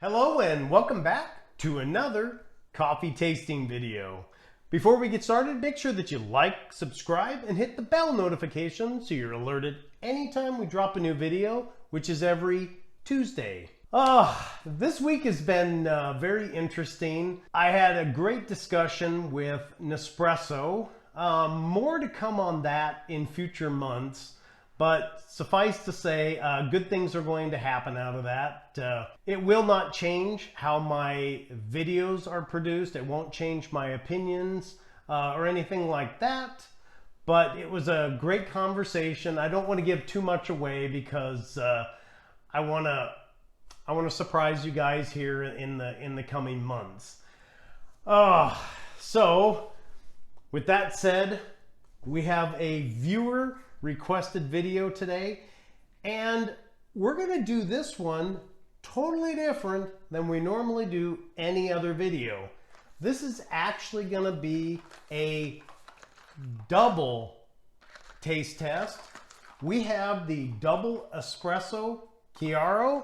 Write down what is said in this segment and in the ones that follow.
Hello and welcome back to another coffee tasting video. Before we get started, make sure that you like, subscribe, and hit the bell notification so you're alerted anytime we drop a new video, which is every Tuesday. This week has been very interesting. I had a great discussion with Nespresso. More to come on that in future months. But suffice to say, good things are going to happen out of that. It will not change how my videos are produced. It won't change my opinions or anything like that. But it was a great conversation. I don't want to give too much away because I want to surprise you guys here in the coming months. So with that said, we have a viewer requested video today, and we're going to do this one totally different than we normally do any other video. This is actually going to be a double taste test. We have the double Espresso Chiaro,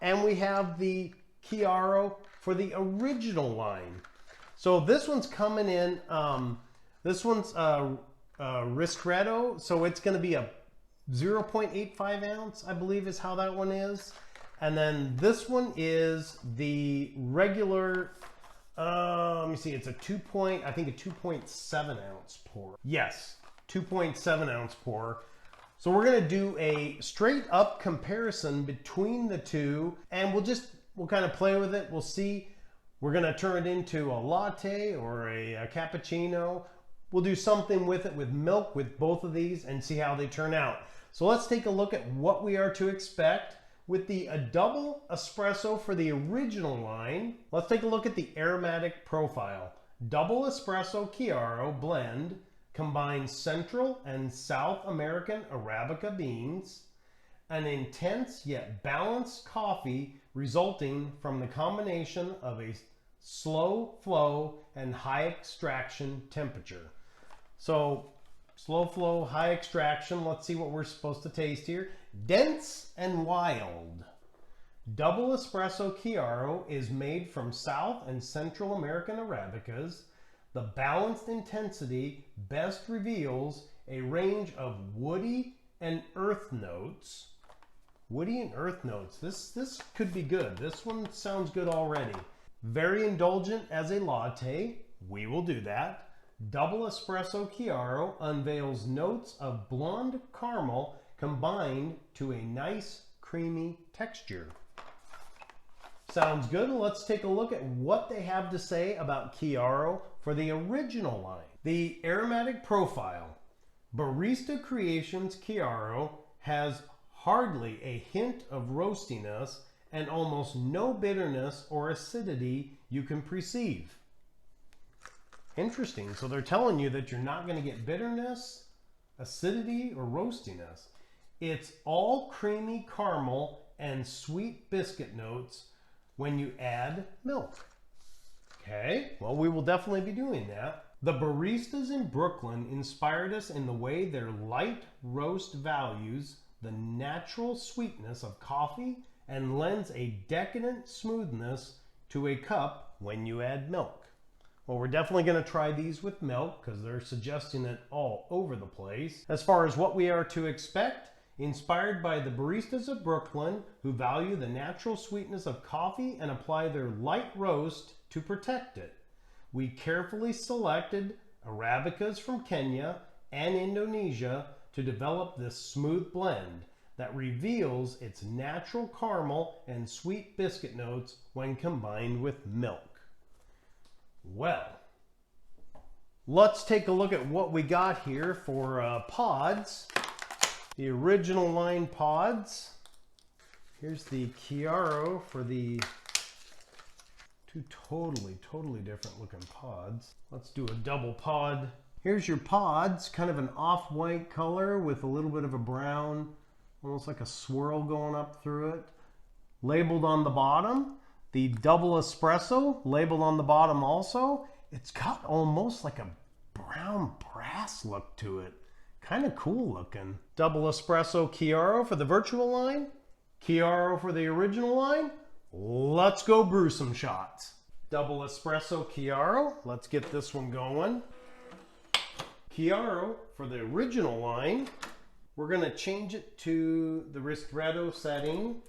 and we have the Chiaro for the original line. So this one's coming in, this one's Ristretto, so it's going to be a 0.85 ounce, I believe is how that one is. And then this one is the regular, let me see, it's a I think a 2.7 ounce pour. Yes, 2.7 ounce pour. So we're going to do a straight up comparison between the two, and we'll kind of play with it. We'll see. We're going to turn it into a latte or a cappuccino. We'll do something with it with milk with both of these and see how they turn out. So let's take a look at what we are to expect with the double espresso for the original line. Let's take a look at the Aromatic Profile. Double Espresso Chiaro blend combines Central and South American Arabica beans, an intense yet balanced coffee resulting from the combination of a slow flow and high extraction temperature. So slow flow, high extraction. Let's see what we're supposed to taste here. Dense and wild. Double Espresso Chiaro is made from South and Central American Arabicas. The balanced intensity best reveals a range of woody and earth notes. Woody and earth notes. This could be good. This one sounds good already. Very indulgent as a latte. We will do that. Double Espresso Chiaro unveils notes of blonde caramel combined to a nice creamy texture. Sounds good. Let's take a look at what they have to say about Chiaro for the original line. The Aromatic Profile. Barista Creations Chiaro has hardly a hint of roastiness and almost no bitterness or acidity you can perceive. Interesting. So they're telling you that you're not going to get bitterness, acidity, or roastiness. It's all creamy caramel and sweet biscuit notes when you add milk. Okay, well, we will definitely be doing that. The baristas in Brooklyn inspired us in the way their light roast values the natural sweetness of coffee and lends a decadent smoothness to a cup when you add milk. Well, we're definitely going to try these with milk because they're suggesting it all over the place. As far as what we are to expect, inspired by the baristas of Brooklyn who value the natural sweetness of coffee and apply their light roast to protect it. We carefully selected Arabicas from Kenya and Indonesia to develop this smooth blend that reveals its natural caramel and sweet biscuit notes when combined with milk. Well, let's take a look at what we got here for pods. The original line pods. Here's the Chiaro for the two totally different looking pods. Let's do a double pod. Here's your pods, kind of an off-white color with a little bit of a brown, almost like a swirl going up through it. Labeled on the bottom. The double espresso labeled on the bottom also. It's got almost like a brown brass look to it. Kind of cool looking. Double Espresso Chiaro for the Vertuo line. Chiaro for the original line. let's go brew some shots. Double Espresso Chiaro. Let's get this one going. Chiaro, for the original line, we're going to change it to the ristretto setting.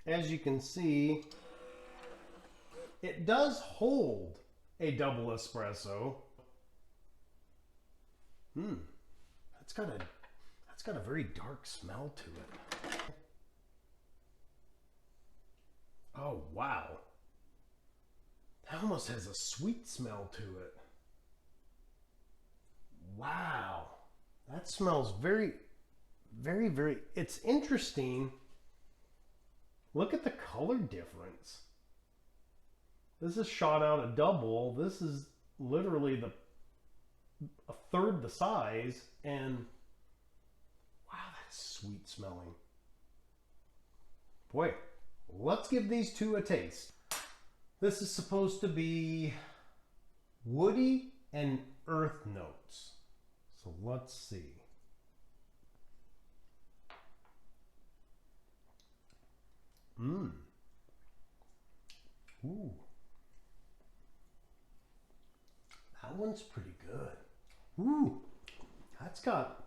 As you can see, it does hold a double espresso. That's got a very dark smell to it. Oh wow. That almost has a sweet smell to it. Wow. That smells very, very, very, it's interesting. Look at the color difference. This is shot out a double. This is literally a third the size, and wow, that's sweet smelling. Boy, let's give these two a taste. This is supposed to be woody and earth notes. So let's see. Ooh. That one's pretty good. Ooh. That's got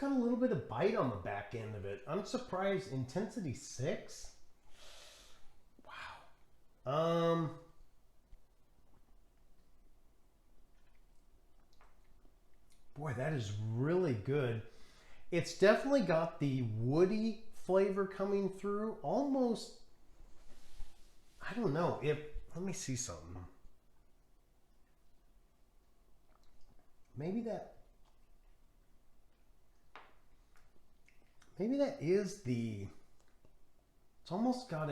a little bit of bite on the back end of it. I'm surprised. Intensity 6. Wow. Boy, that is really good. It's definitely got the woody flavor coming through. Almost, I don't know. Let me see something. Maybe that is it's almost got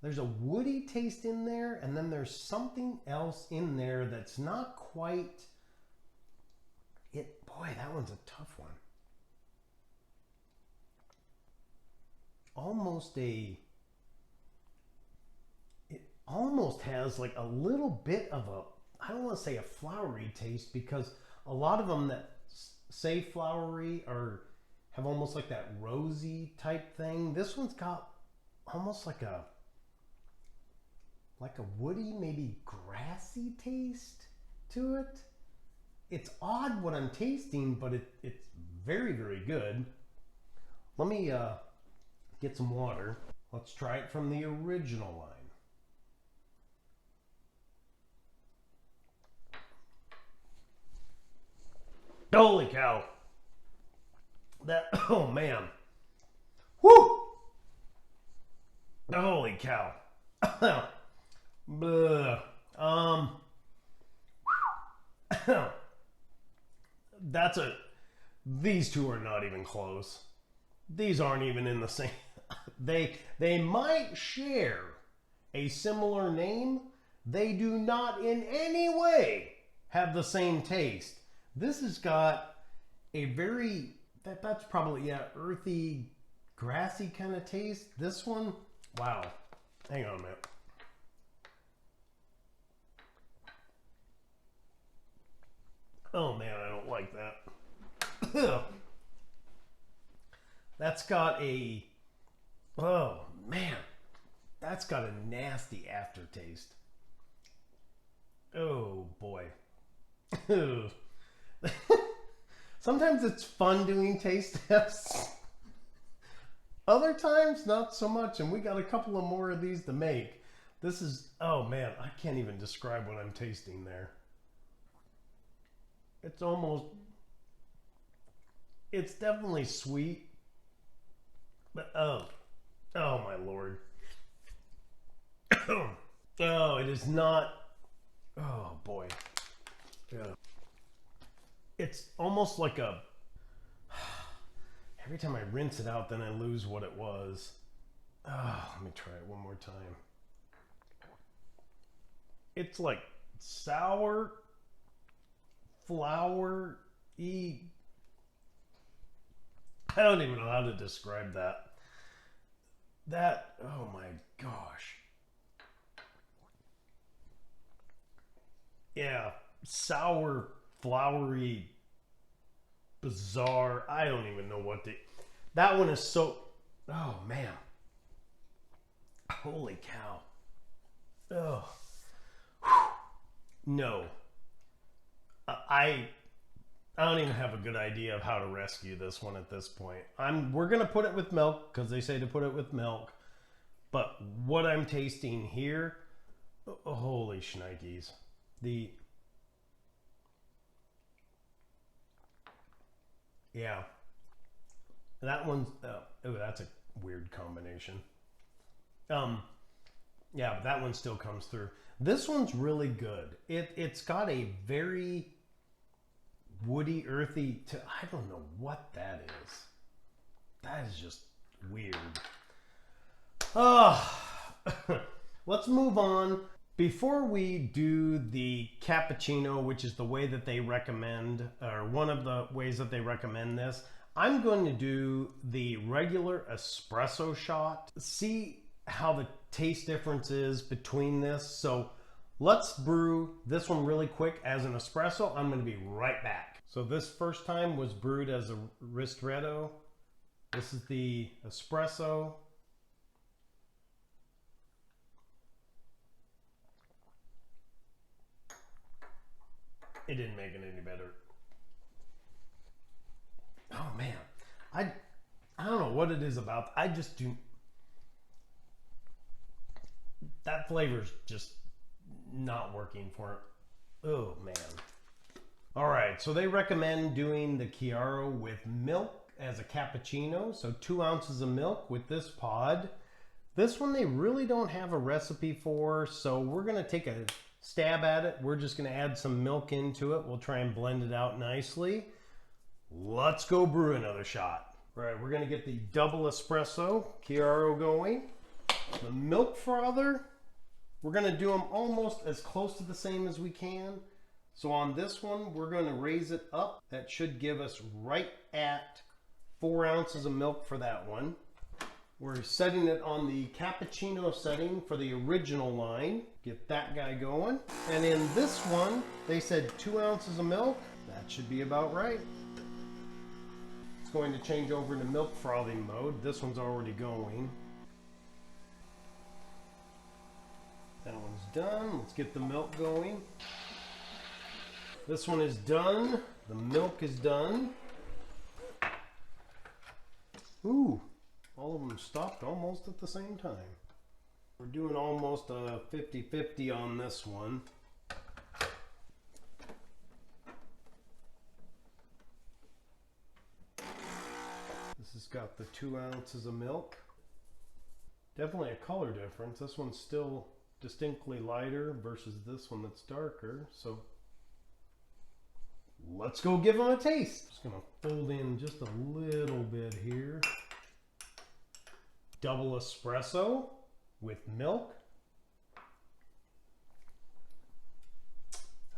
there's a woody taste in there, and then there's something else in there that's not quite it. Boy, that one's a tough one. It almost has like a little bit of I don't want to say a flowery taste, because a lot of them that say flowery have almost like that rosy type thing. This one's got almost like a woody, maybe grassy taste to it. It's odd what I'm tasting, but it's very, very good. Let me get some water. Let's try it from the original line. Holy cow. Oh man. Woo! Holy cow. These two are not even close. These aren't even in the same. They might share a similar name. They do not in any way have the same taste. This has got a very, that's probably, yeah, earthy, grassy kind of taste. This one, wow. Hang on a minute. Oh man, I don't like that. That's got oh man, that's got a nasty aftertaste. Oh boy. Sometimes it's fun doing taste tests. Other times, not so much, and we got a couple of more of these to make. This is, oh man, I can't even describe what I'm tasting there. It's definitely sweet, but oh my Lord. Oh, it is not, oh boy. Yeah. It's almost like every time I rinse it out, then I lose what it was. Oh, let me try it one more time. It's like sour, flour-y. I don't even know how to describe that. Oh my gosh. Yeah, sour, flowery, bizarre. I don't even know what to. That one is so. Oh man. Holy cow. Oh. No. I don't even have a good idea of how to rescue this one at this point. We're gonna put it with milk because they say to put it with milk. But what I'm tasting here, holy shnikes. Yeah. That one's, oh, that's a weird combination. Yeah, but that one still comes through. This one's really good. It's got a very woody, earthy, I don't know what that is. That is just weird. Let's move on. Before we do the cappuccino, which is the way that they recommend, or one of the ways that they recommend this, I'm going to do the regular espresso shot. See how the taste difference is between this. So let's brew this one really quick as an espresso. I'm going to be right back. So this first time was brewed as a ristretto. This is the espresso. It didn't make it any better. Oh man, I don't know what it is about. I just do. That flavor's just not working for it. Oh man. All right, so they recommend doing the Chiaro with milk as a cappuccino. So 2 ounces of milk with this pod. This one they really don't have a recipe for, so we're gonna take a stab at it. We're just gonna add some milk into it. We'll try and blend it out nicely. Let's go brew another shot. All right, we're gonna get the double espresso Chiaro going. The milk frother, we're gonna do them almost as close to the same as we can. So on this one, we're gonna raise it up. That should give us right at 4 ounces of milk for that one. We're setting it on the cappuccino setting for the original line. Get that guy going. And in this one, they said 2 ounces of milk. That should be about right. It's going to change over to milk frothing mode. This one's already going. That one's done. Let's get the milk going. This one is done. The milk is done. Ooh. All of them stopped almost at the same time. We're doing almost a 50-50 on this one. This has got the 2 ounces of milk. Definitely a color difference. This one's still distinctly lighter versus this one that's darker. So let's go give them a taste. Just gonna fold in just a little bit here. Double espresso with milk.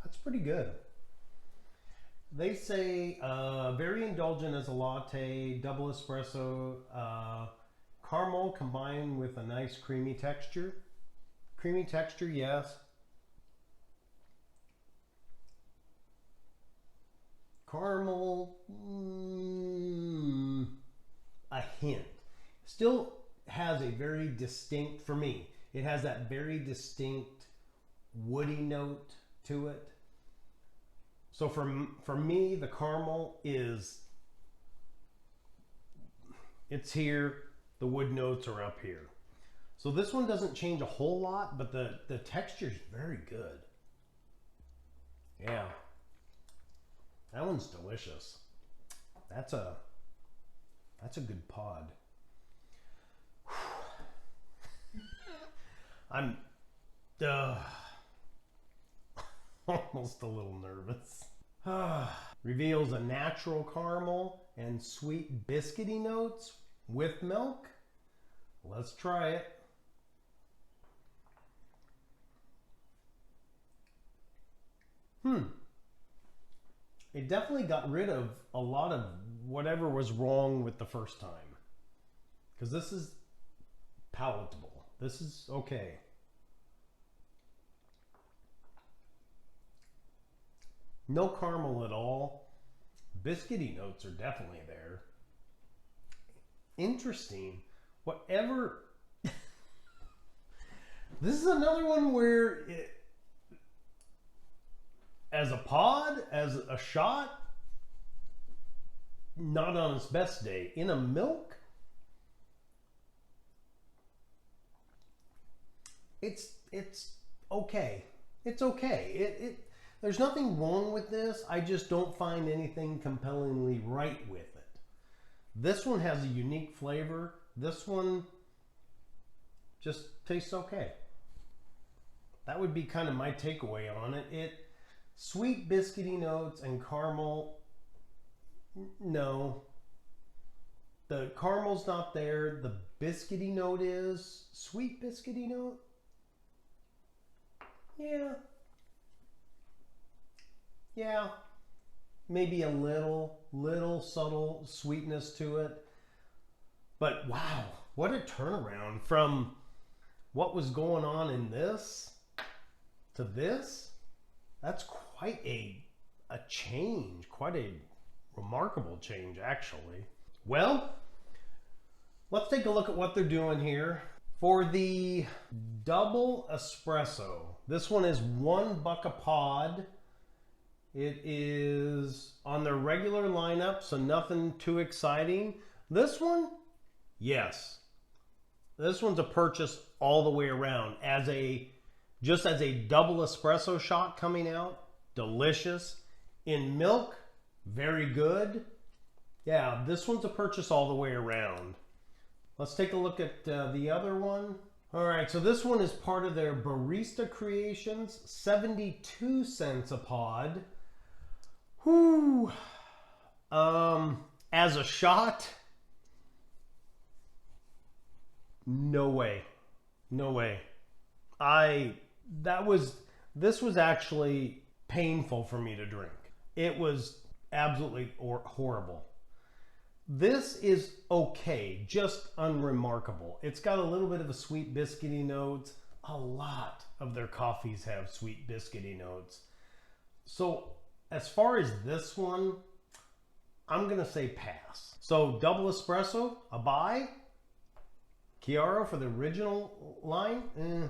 That's pretty good. They say very indulgent as a latte, double espresso, caramel combined with a nice creamy texture. Creamy texture, yes. Caramel, a hint. Still has a very distinct, for me, it has that very distinct woody note to it. So for me, the caramel is, it's here, the wood notes are up here. So this one doesn't change a whole lot, but the texture is very good. Yeah. That one's delicious. That's a good pod. I'm almost a little nervous. Reveals a natural caramel and sweet biscuity notes with milk. Let's try it. It definitely got rid of a lot of whatever was wrong with the first time. Because this is palatable. This is okay. No caramel at all. Biscuity notes are definitely there. Interesting. Whatever. This is another one where, as a pod, as a shot, not on its best day. In a milk, it's okay. It's okay. There's nothing wrong with this. I just don't find anything compellingly right with it. This one has a unique flavor. This one just tastes okay. That would be kind of my takeaway on it. Sweet biscuity notes and caramel, no. The caramel's not there. The biscuity note is. Sweet biscuity note? Yeah. Maybe a little subtle sweetness to it. But wow, what a turnaround from what was going on in this to this. That's quite a change, quite a remarkable change, actually. Well, let's take a look at what they're doing here. For the double espresso, this one is $1 a pod. It is on their regular lineup, so nothing too exciting. This one, yes. This one's a purchase all the way around. Just as a double espresso shot coming out, delicious. In milk, very good. Yeah, this one's a purchase all the way around. Let's take a look at the other one. All right, so this one is part of their Barista Creations, 72 cents a pod. Whew. As a shot, no way. No way. This was actually painful for me to drink. It was absolutely horrible. This is okay, just unremarkable. It's got a little bit of a sweet biscuity notes. A lot of their coffees have sweet biscuity notes. So as far as this one, I'm gonna say pass. So double espresso, a buy. Chiaro for the original line,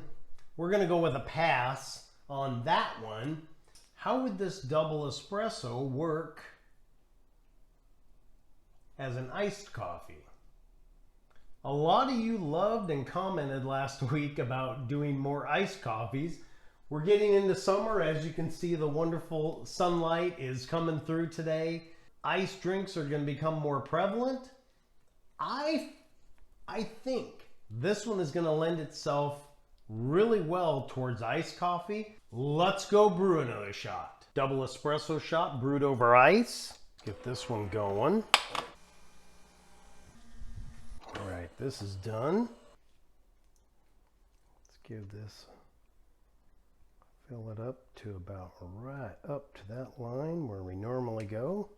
we're gonna go with a pass on that one. How would this double espresso work as an iced coffee? A lot of you loved and commented last week about doing more iced coffees. We're getting into summer. As you can see, the wonderful sunlight is coming through today. Iced drinks are going to become more prevalent. I think this one is going to lend itself really well towards iced coffee. Let's go brew another shot. Double espresso shot brewed over ice. Let's get this one going. All right, this is done. Let's give this, fill it up to about right up to that line where we normally go.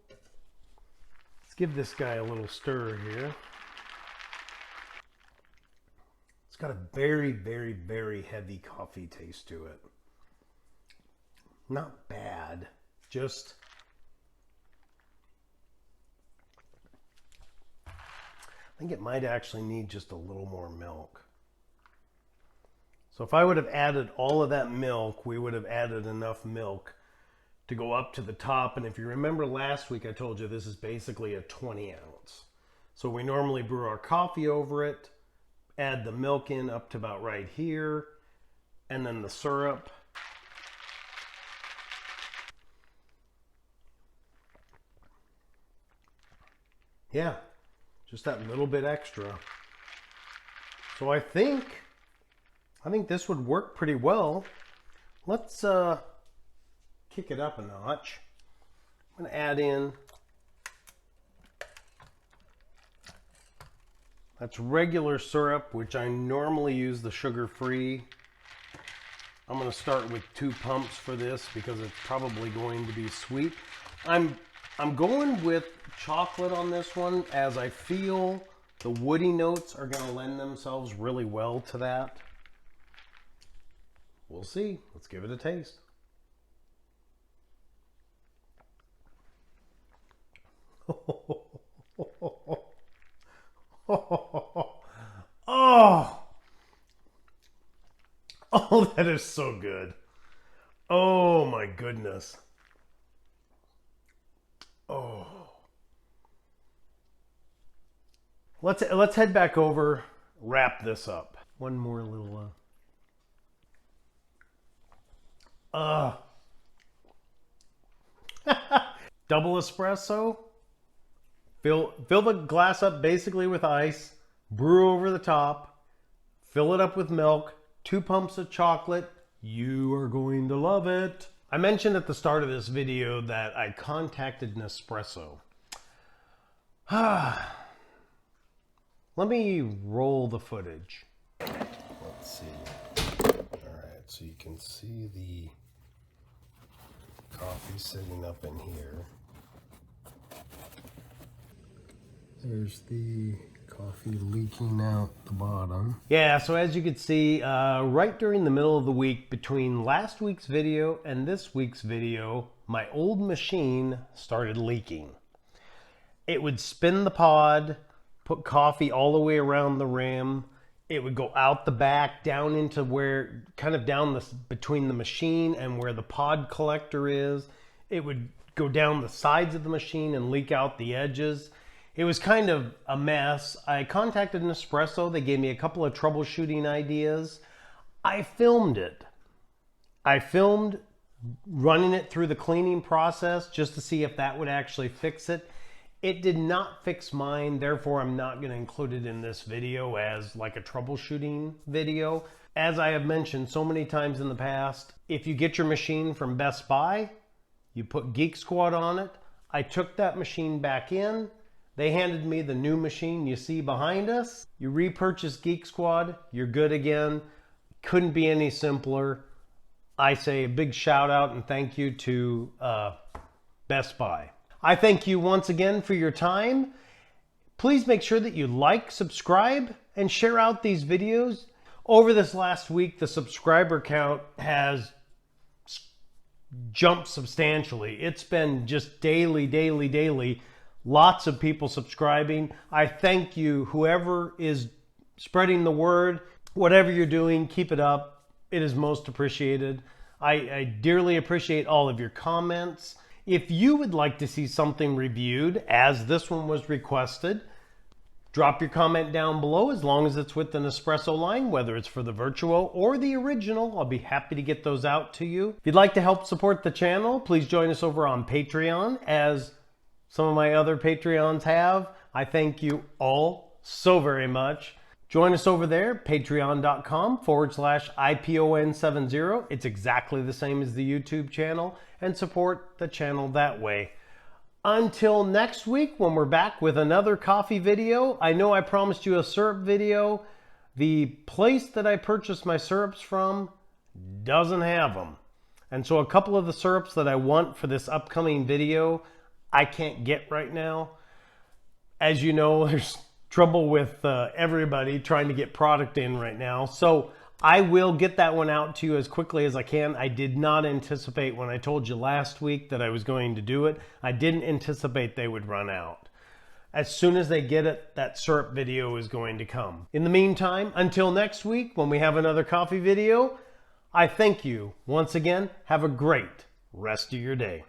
Let's give this guy a little stir here. It's got a very, very, very heavy coffee taste to it. Not bad, just I think it might actually need just a little more milk. So if I would have added all of that milk, we would have added enough milk to go up to the top. And if you remember last week, I told you this is basically a 20 ounce. So we normally brew our coffee over it, add the milk in up to about right here, and then the syrup. Yeah, just that little bit extra. So I think this would work pretty well. Let's kick it up a notch. I'm going to add in, that's regular syrup, which I normally use the sugar-free. I'm going to start with 2 pumps for this because it's probably going to be sweet. I'm going with chocolate on this one, as I feel the woody notes are going to lend themselves really well to that. We'll see. Let's give it a taste. Oh, oh, that is so good. Oh my goodness. Oh. Let's head back over, wrap this up. One more little double espresso. Fill the glass up basically with ice, brew over the top, fill it up with milk, 2 pumps of chocolate. You are going to love it. I mentioned at the start of this video that I contacted Nespresso. Let me roll the footage. Let's see. All right, so you can see the coffee sitting up in here. There's the coffee leaking out the bottom. Yeah, so as you can see, right during the middle of the week between last week's video and this week's video, my old machine started leaking. It would spin the pod, put coffee all the way around the rim. It would go out the back, down into where, kind of down between the machine and where the pod collector is. It would go down the sides of the machine and leak out the edges. It was kind of a mess. I contacted Nespresso. They gave me a couple of troubleshooting ideas. I filmed it. I filmed running it through the cleaning process just to see if that would actually fix it. It did not fix mine, therefore I'm not going to include it in this video as like a troubleshooting video. As I have mentioned so many times in the past, if you get your machine from Best Buy, you put Geek Squad on it. I took that machine back in. They handed me the new machine you see behind us. You repurchase Geek Squad, you're good again. Couldn't be any simpler. I say a big shout out and thank you to Best Buy. I thank you once again for your time. Please make sure that you like, subscribe, and share out these videos. Over this last week, the subscriber count has jumped substantially. It's been just daily. Lots of people subscribing. I thank you, whoever is spreading the word. Whatever you're doing, keep it up. It is most appreciated. I dearly appreciate all of your comments. If you would like to see something reviewed, as this one was requested, drop your comment down below as long as it's with the Nespresso line, whether it's for the Vertuo or the original. I'll be happy to get those out to you. If you'd like to help support the channel, please join us over on Patreon, as some of my other Patreons have. I thank you all so very much. Join us over there, patreon.com/IPON70. It's exactly the same as the YouTube channel, and support the channel that way. Until next week, when we're back with another coffee video. I know I promised you a syrup video. The place that I purchased my syrups from doesn't have them. And so a couple of the syrups that I want for this upcoming video, I can't get right now. As you know, there's trouble with everybody trying to get product in right now. So I will get that one out to you as quickly as I can. I did not anticipate, when I told you last week that I was going to do it, I didn't anticipate they would run out. As soon as they get it, that syrup video is going to come. In the meantime, until next week when we have another coffee video, I thank you once again. Have a great rest of your day.